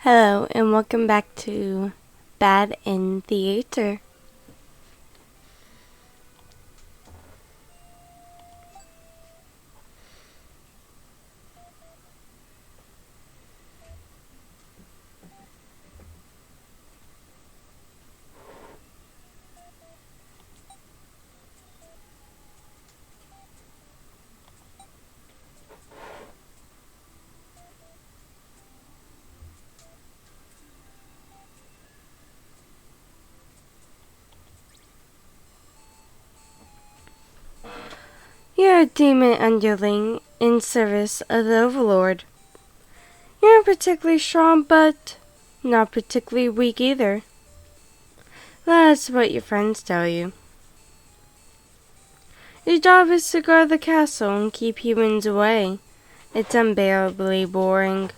Hello, and welcome back to Bad in Theater. You're a demon underling in service of the Overlord. You're not particularly strong, but not particularly weak either. That's what your friends tell you. Your job is to guard the castle and keep humans away. It's unbearably boring.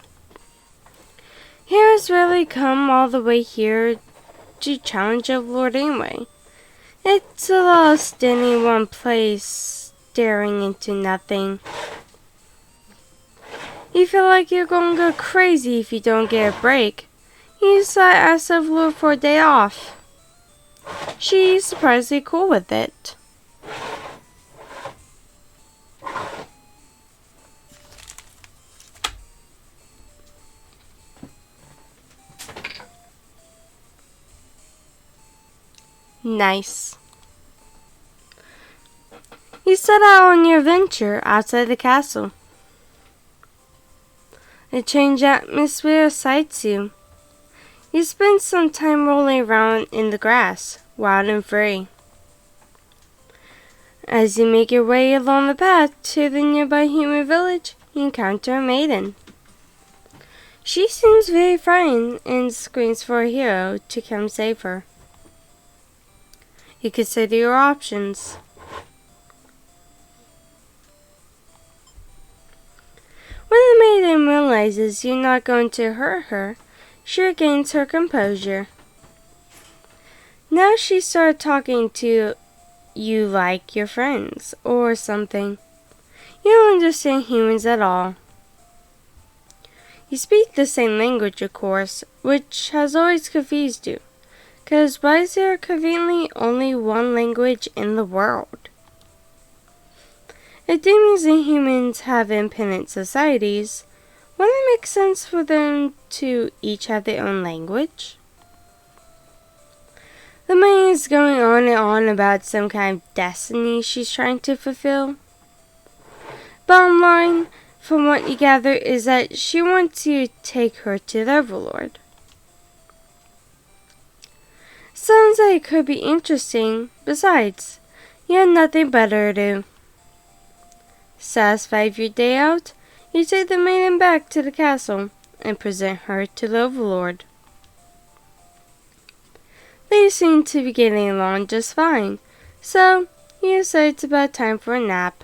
Heroes rarely come all the way here to challenge Overlord anyway. It's a lot of standing in one place, staring into nothing. You feel like you're going to go crazy if you don't get a break. You decide to ask Overlord for a day off. She's surprisingly cool with it. Nice. You set out on your adventure outside the castle. A change atmosphere excites you. You spend some time rolling around in the grass, wild and free. As you make your way along the path to the nearby human village, you encounter a maiden. She seems very frightened and screams for a hero to come save her. You consider your options. When the maiden realizes you're not going to hurt her, she regains her composure. Now she started talking to you like your friends, or something. You don't understand humans at all. You speak the same language, of course, which has always confused you. 'Cause why is there conveniently only one language in the world? If demons and humans have independent societies, wouldn't it make sense for them to each have their own language? The man is going on and on about some kind of destiny she's trying to fulfill. Bottom line, from what you gather, is that she wants you to take her to the Overlord. Sounds like it could be interesting. Besides, you have nothing better to do. Satisfied with your day out, you take the maiden back to the castle and present her to the Overlord. They seem to be getting along just fine, so you decide it's about time for a nap.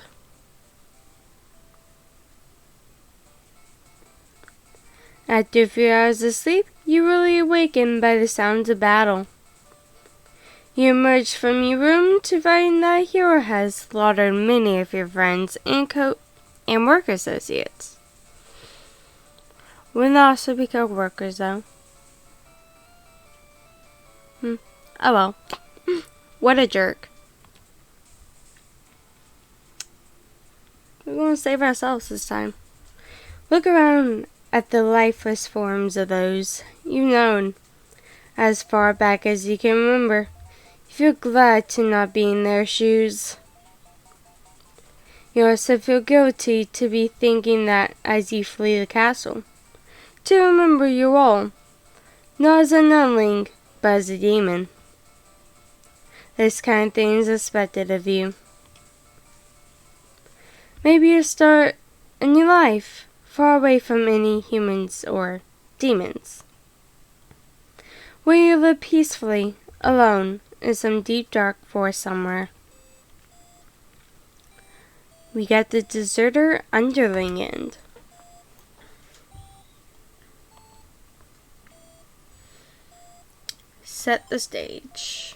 After a few hours of sleep, you're really awakened by the sounds of battle. You emerge from your room to find that a hero has slaughtered many of your friends and work associates. Wouldn't also be co-workers, though. Oh well. What a jerk. We're going to save ourselves this time. Look around at the lifeless forms of those you've known as far back as you can remember. You feel glad to not be in their shoes. You also feel guilty to be thinking that as you flee the castle. To remember your role, not as an Underling, but as a demon. This kind of thing is expected of you. Maybe you start a new life, far away from any humans or demons, where you live peacefully, alone, in some deep dark forest somewhere. We got the deserter Underling end. Set the stage.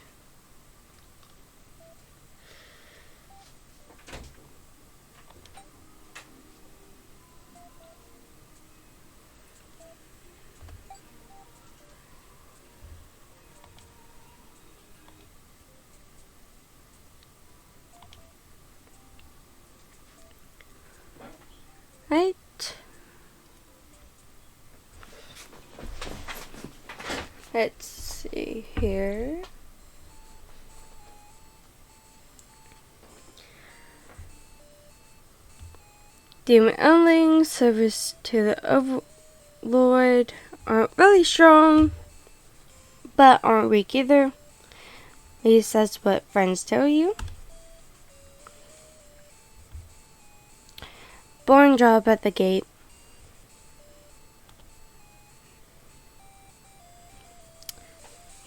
Let's see here. Demon Underling service to the Overlord aren't really strong, but aren't weak either. At least that's what friends tell you. Born job at the gate.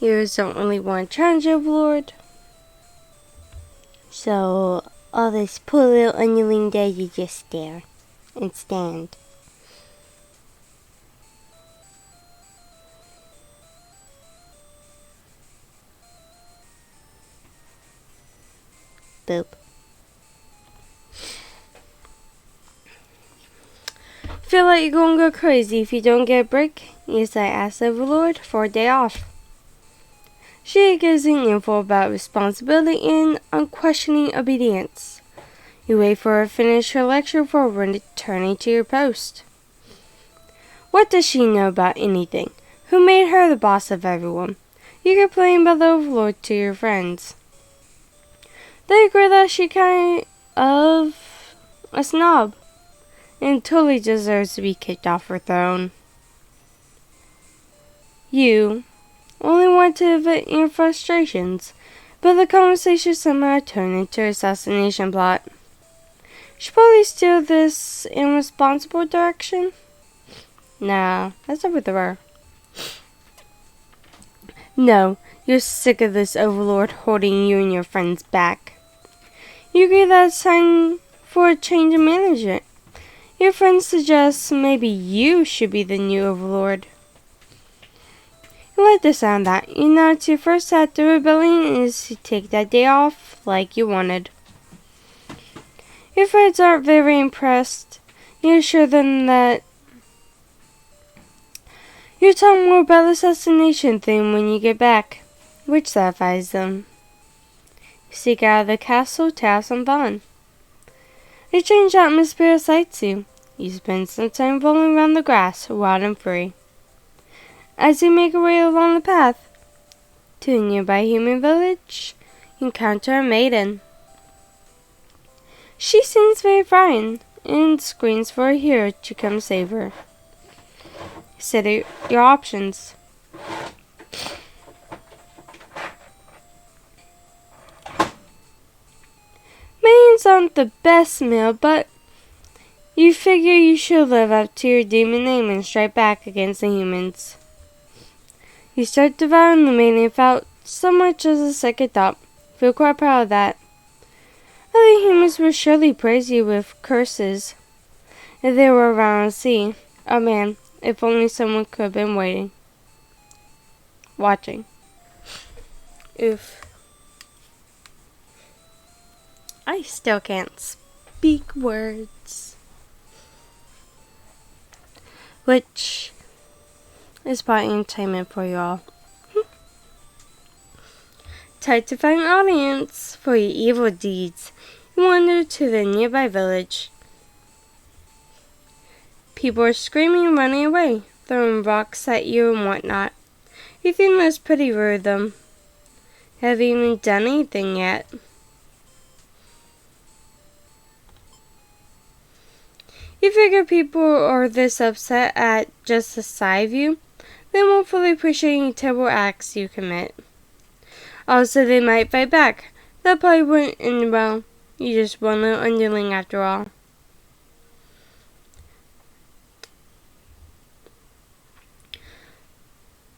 Heroes don't really want to challenge Overlord. So all this poor little underling does is just stare and stand. Boop. Feel like you're gonna go crazy if you don't get a break? Yes, I asked Overlord for a day off. She gives an info about responsibility and unquestioning obedience. You wait for her to finish her lecture before returning to your post. What does she know about anything? Who made her the boss of everyone? You complain about the Overlord to your friends. They agree that she kind of a snob and totally deserves to be kicked off her throne. You only want to vent your frustrations, but the conversation somehow turned into an assassination plot. Should probably steer this in responsible direction? Nah, that's over there. No, you're sick of this Overlord holding you and your friends back. You agree that it's time for a change of management. Your friends suggest maybe you should be the new Overlord. You like the sound of that. You know, it's your first step to rebellion is to take that day off like you wanted. Your friends aren't very impressed. You assure them that you'll talk more about the assassination thing when you get back, which satisfies them. You sneak out of the castle to have some fun. A strange atmosphere excites you. You spend some time rolling around the grass, wild and free. As you make your way along the path to a nearby human village, you encounter a maiden. She seems very frightened and screams for a hero to come save her. Consider your options. Maidens aren't the best meal, but you figure you should live up to your demon name and strike back against the humans. You start devouring the maiden without so much as a second thought. Feel quite proud of that. Other humans would surely praise you with curses if they were around the sea. Oh man, if only someone could have been waiting. Watching. Oof. I still can't speak words. Which is probably entertainment for you all. Time to find an audience for your evil deeds. You wander to the nearby village. People are screaming and running away, throwing rocks at you and whatnot. You think that's pretty rude of them. Haven't even done anything yet. You figure people are this upset at just the sight of you, they won't fully appreciate any terrible acts you commit. Also, they might fight back. That probably wouldn't end well. You're just one little underling after all.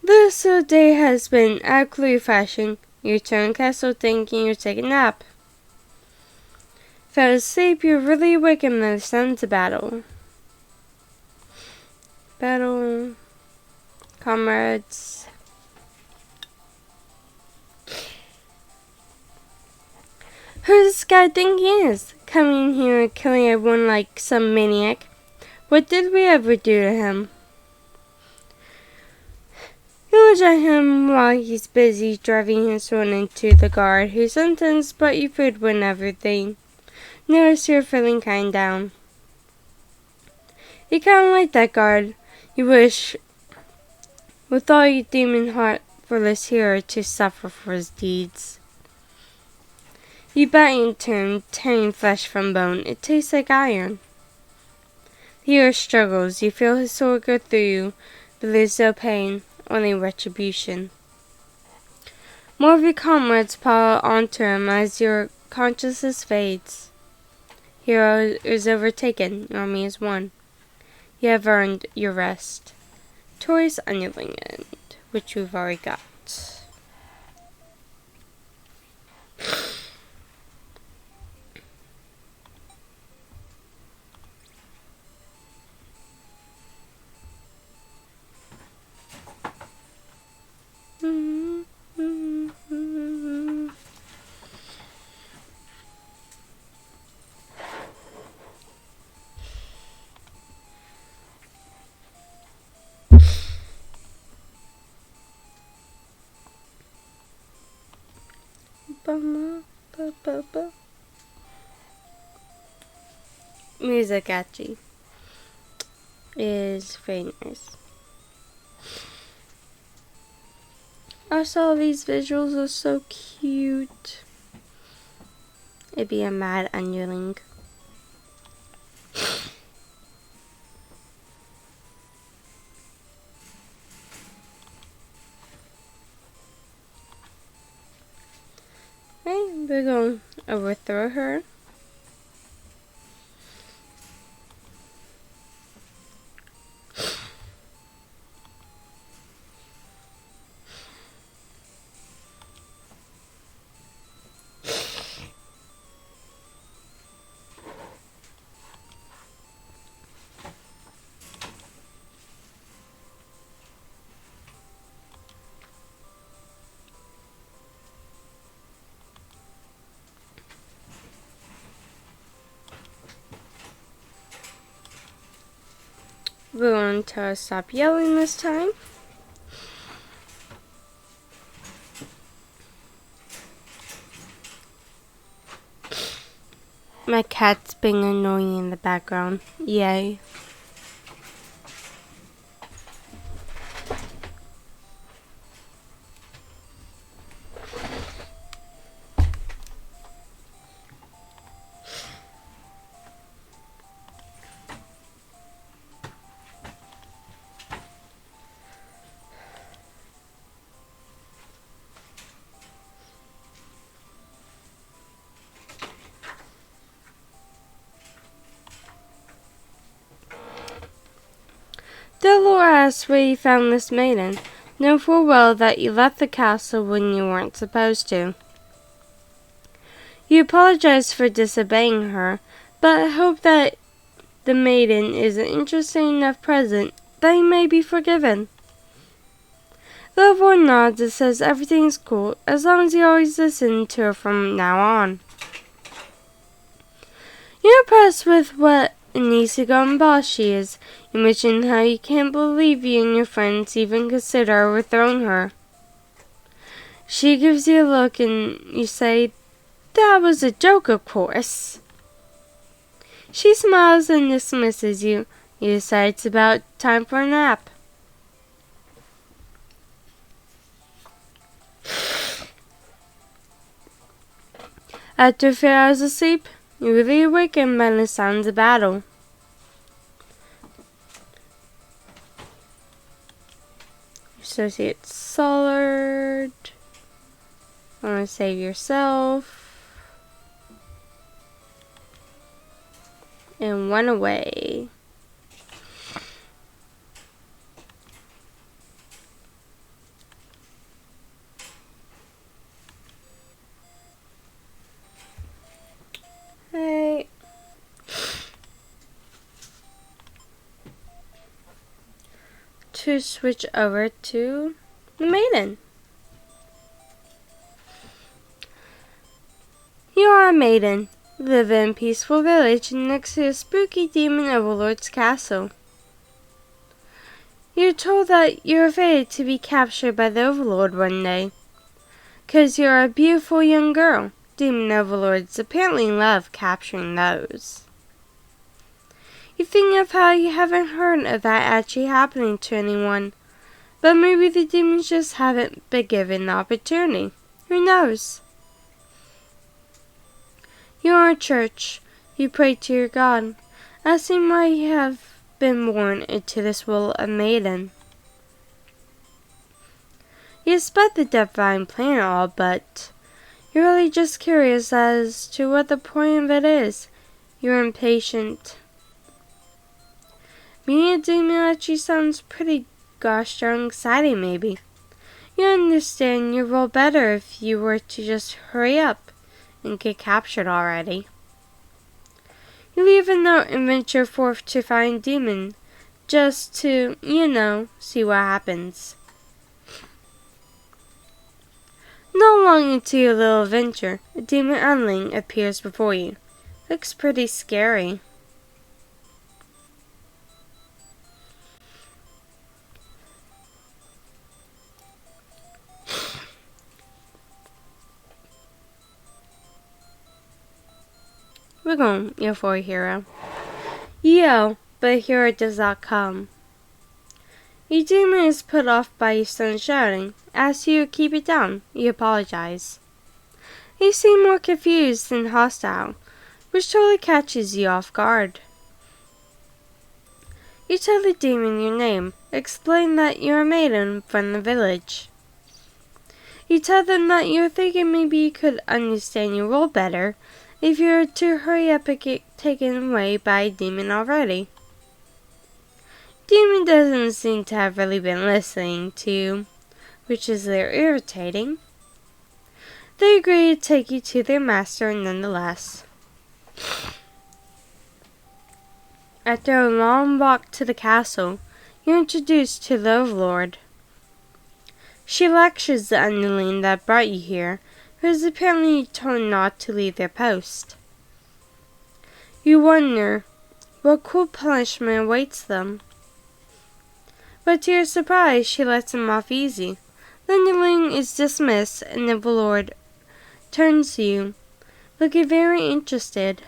This day has been absolutely refreshing. You return castle thinking you're taking a nap. Fell asleep, you're really awake and the sounds of battle. Battle, comrades. Who does this guy think he is? Coming here and killing everyone like some maniac. What did we ever do to him? You look at him while he's busy driving his son into the guard, who sometimes brought you food and everything. Notice you're feeling kind down. You kinda like that guard. You wish with all your demon heart for this hero to suffer for his deeds. You bite into him, tearing flesh from bone. It tastes like iron. The hero struggles. You feel his sword go through you, but there's no pain, only retribution. More of your comrades pile onto him as your consciousness fades. Hero is overtaken. Your army is won. You have earned your rest. Toys Underling, which we've already got. Music actually is very nice. Also, these visuals are so cute. It'd be a mad Underling. Okay, we're going to overthrow her. We're going to stop yelling this time. My cat's being annoying in the background. Yay. The Lord asks where you found this maiden. Know full well that you left the castle when you weren't supposed to. You apologize for disobeying her, but I hope that the maiden is an interesting enough present that you may be forgiven. The boy nods and says everything's cool as long as you always listen to her from now on. You're impressed with what an easygoing boss she is. You mention how you can't believe you and your friends even consider overthrowing her. She gives you a look and you say, "That was a joke, of course." She smiles and dismisses you. You decide it's about time for a nap. After a few hours of sleep, you're really awakened by the sounds of battle. Associate Sollard. Want to save yourself. And run away. Hey. To switch over to the Maiden. You are a maiden. Live in a peaceful village next to a spooky demon overlord's castle. You're told that you're afraid to be captured by the overlord one day, 'cause you're a beautiful young girl. Demon overlords apparently love capturing those. You think of how you haven't heard of that actually happening to anyone, But maybe the demons just haven't been given the opportunity. Who knows? You are a church. You pray to your God, asking why you have been born into this world of Maiden. You expect the divine plan and all, but you're really just curious as to what the point of it is. You're impatient. Being a demon actually sounds pretty gosh darn exciting, maybe. You understand your role better if you were to just hurry up and get captured already. You leave a note and venture forth to find Demon, just to, see what happens. Not long into your little adventure, a demon Underling appears before you. Looks pretty scary. We're going here for a hero. You yell, but a hero does not come. Your demon is put off by your son shouting. Asks you to keep it down. You apologize. You seem more confused than hostile, which totally catches you off guard. You tell the demon your name. Explain that you're a maiden from the village. You tell them that you're thinking maybe you could understand your role better if you were to hurry up and get taken away by a demon already. Demon doesn't seem to have really been listening to you, which is a little irritating. They agree to take you to their master nonetheless. After a long walk to the castle, you're introduced to the overlord. She lectures the underling that brought you here, who is apparently told not to leave their post. You wonder what cruel punishment awaits them. But to your surprise, she lets him off easy. The underling is dismissed, and the overlord turns to you, looking very interested.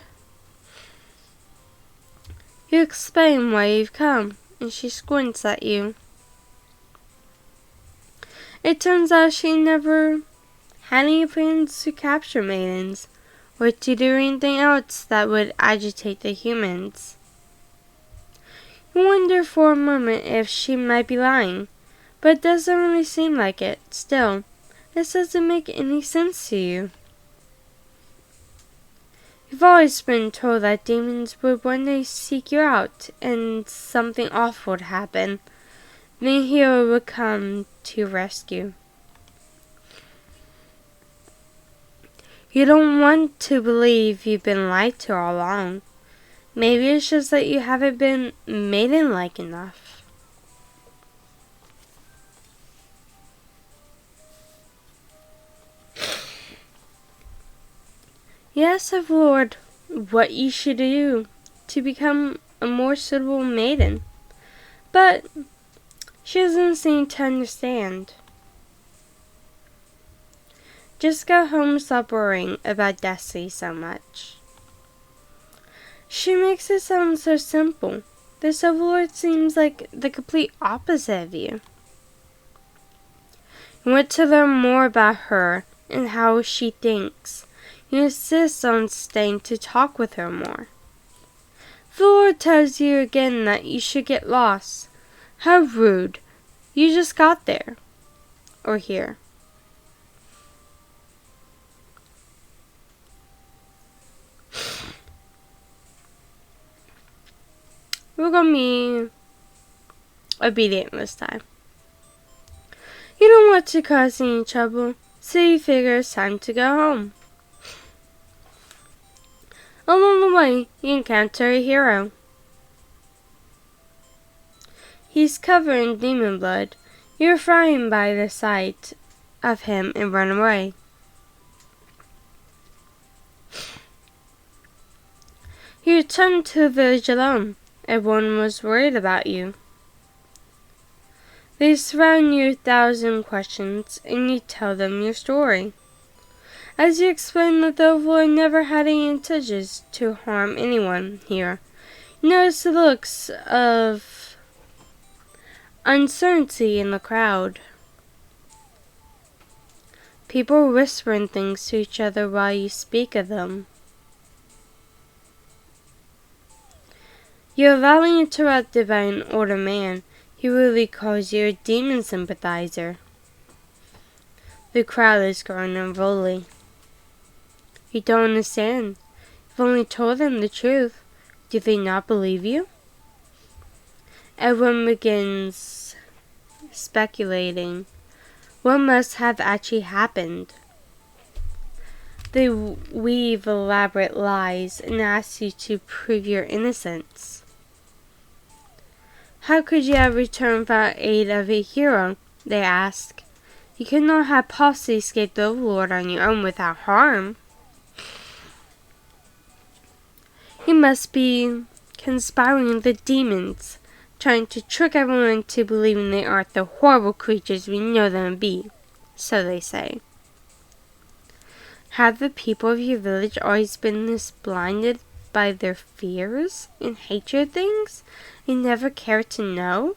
You explain why you've come, and she squints at you. It turns out she never had any plans to capture maidens, or to do anything else that would agitate the humans. You wonder for a moment if she might be lying, but it doesn't really seem like it. Still, this doesn't make any sense to you. You've always been told that demons would one day seek you out, and something awful would happen. Then a hero would come to your rescue. You don't want to believe you've been lied to all along. Maybe it's just that you haven't been maiden-like enough. Yes, of Lord, what you should do to become a more suitable maiden. But she doesn't seem to understand. Just go home and stop worrying about Destiny so much. She makes it sound so simple. This overlord seems like the complete opposite of you. You want to learn more about her and how she thinks. You insist on staying to talk with her more. The Lord tells you again that you should get lost. How rude. You just got there. Or here. We're gonna be obedient this time. You don't want to cause any trouble, so you figure it's time to go home. Along the way, you encounter a hero. He's covered in demon blood. You're frightened by the sight of him and run away. You return to the village alone. Everyone was worried about you. They surround you with 1,000 questions, and you tell them your story. As you explain that the overlord never had any intentions to harm anyone here, you notice the looks of Uncertainty in the crowd. People whispering things to each other while you speak of them. You're allowing interrupted by an older man. He really calls you a demon sympathizer. The crowd is growing unruly. You don't understand. You've only told them the truth. Do they not believe you? Everyone begins speculating. What must have actually happened? They weave elaborate lies and ask you to prove your innocence. How could you have returned without aid of a hero? They ask. You could not have possibly escaped the Overlord on your own without harm. You must be conspiring with the demons, trying to trick everyone into believing they aren't the horrible creatures we know them to be. So they say. Have the people of your village always been this blinded by their fears and hatred things and never cared to know?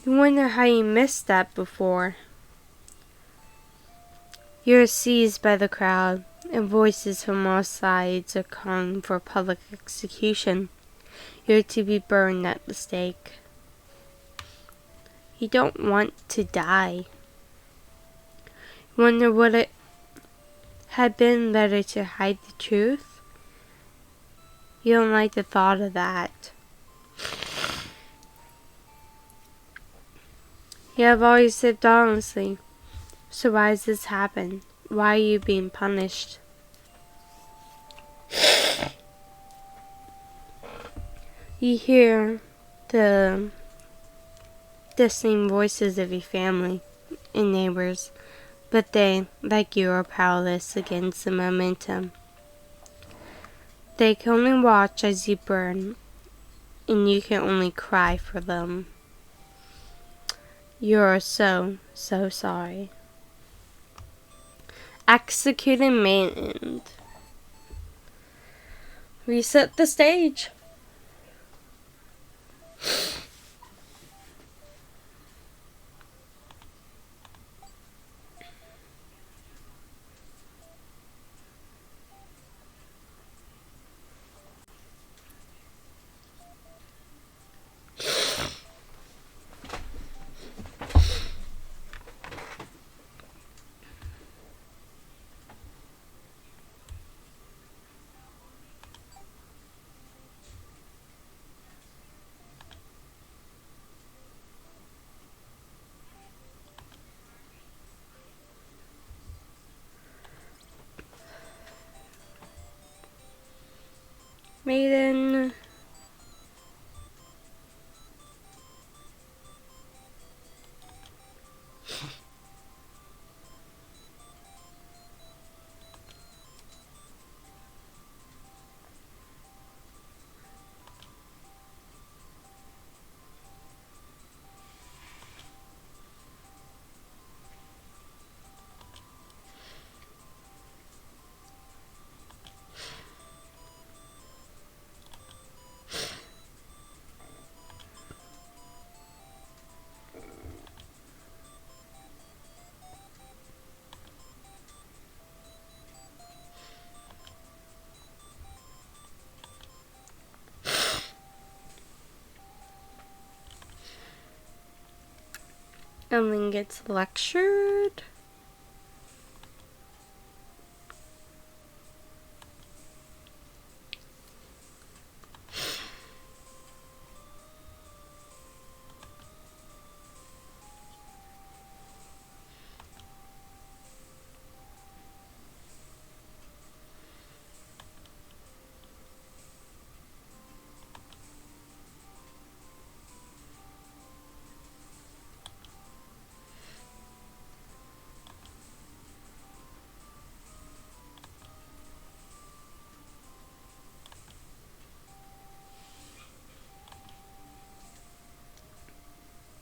You wonder how you missed that before. You're seized by the crowd, and voices from all sides are calling for public execution. You're to be burned at the stake. You don't want to die. Wonder what it had been better to hide the truth? You don't like the thought of that. You have always lived honestly. So why has this happened? Why are you being punished? You hear the distinct voices of your family and neighbors, but they, like you, are powerless against the momentum. They can only watch as you burn, and you can only cry for them. You are so sorry. Executed Maiden. Reset the stage. Maiden. Underling gets lectured.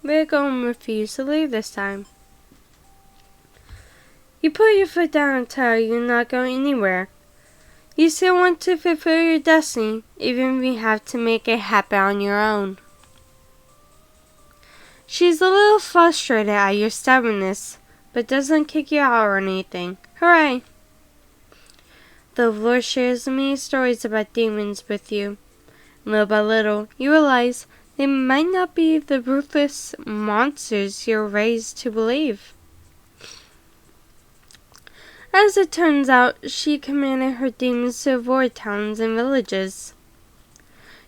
We're going to refuse to leave this time. You put your foot down and tell you're not going anywhere. You still want to fulfill your destiny, even if you have to make it happen on your own. She's a little frustrated at your stubbornness, but doesn't kick you out or anything. Hooray! The Lord shares many stories about demons with you. Little by little, you realize they might not be the ruthless monsters you're raised to believe. As it turns out, she commanded her demons to avoid towns and villages.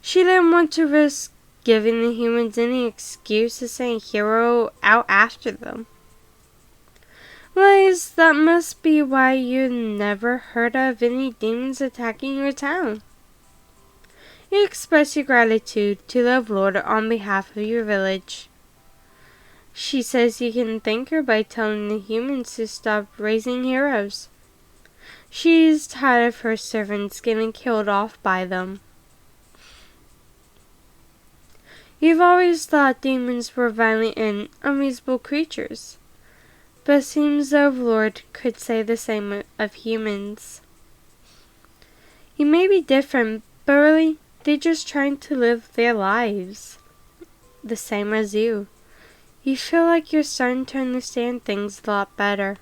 She didn't want to risk giving the humans any excuse to send a hero out after them. Lies, that must be why you never heard of any demons attacking your town. You express your gratitude to the Lord on behalf of your village. She says you can thank her by telling the humans to stop raising heroes. She's tired of her servants getting killed off by them. You've always thought demons were violent and unreasonable creatures, but it seems the Lord could say the same of humans. You may be different, but really, they're just trying to live their lives, the same as you. You feel like you're starting to understand things a lot better.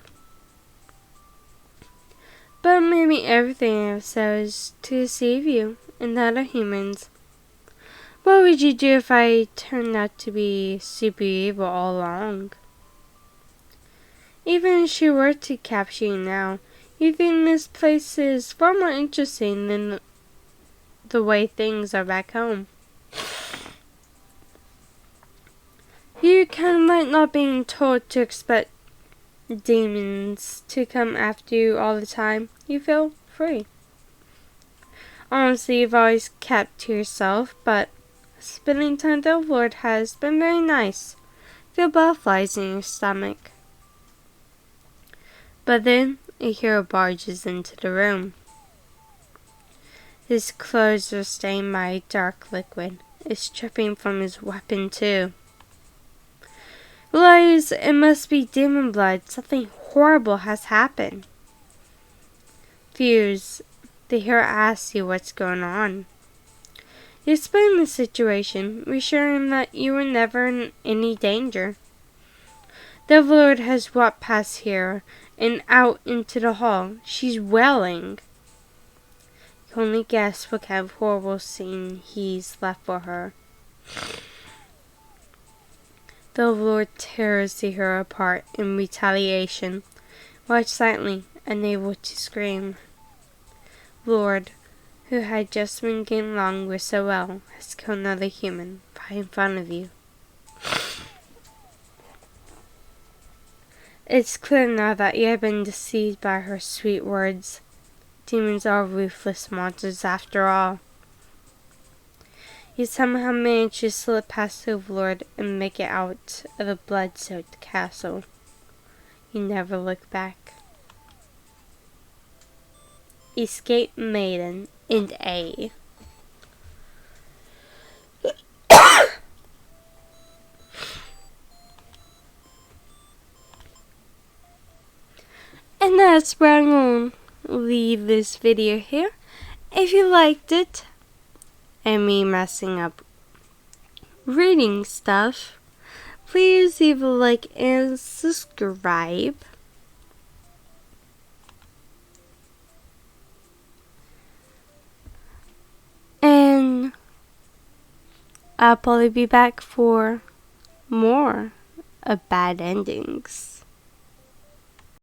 But maybe everything I've said is to deceive you and other humans. What would you do if I turned out to be super evil all along? Even if she were to capture you now, you think this place is far more interesting than the way things are back home. You kind of like not being told to expect demons to come after you all the time. You feel free. Honestly, you've always kept to yourself, but spending time with the Lord has been very nice. Feel butterflies in your stomach. But then a hero barges into the room. His clothes are stained by dark liquid. It's dripping from his weapon too. Lies, it must be demon blood. Something horrible has happened. Fuse, the hero asks you what's going on. You explain the situation, reassuring him that you were never in any danger. The Lord has walked past here and out into the hall. She's wailing. You can only guess what kind of horrible scene he's left for her. The Lord tears the hero apart in retaliation, watched silently, unable to scream. Lord, who had just been getting along with so well, has killed another human right in front of you. It's clear now that you have been deceived by her sweet words. Demons are ruthless monsters after all. You somehow managed to slip past the Lord and make it out of the blood-soaked castle. You never look back. Escape Maiden and A. And that's where I'm going to leave this video here. If you liked it, and me messing up reading stuff, please leave a like and subscribe. And I'll probably be back for more of bad endings.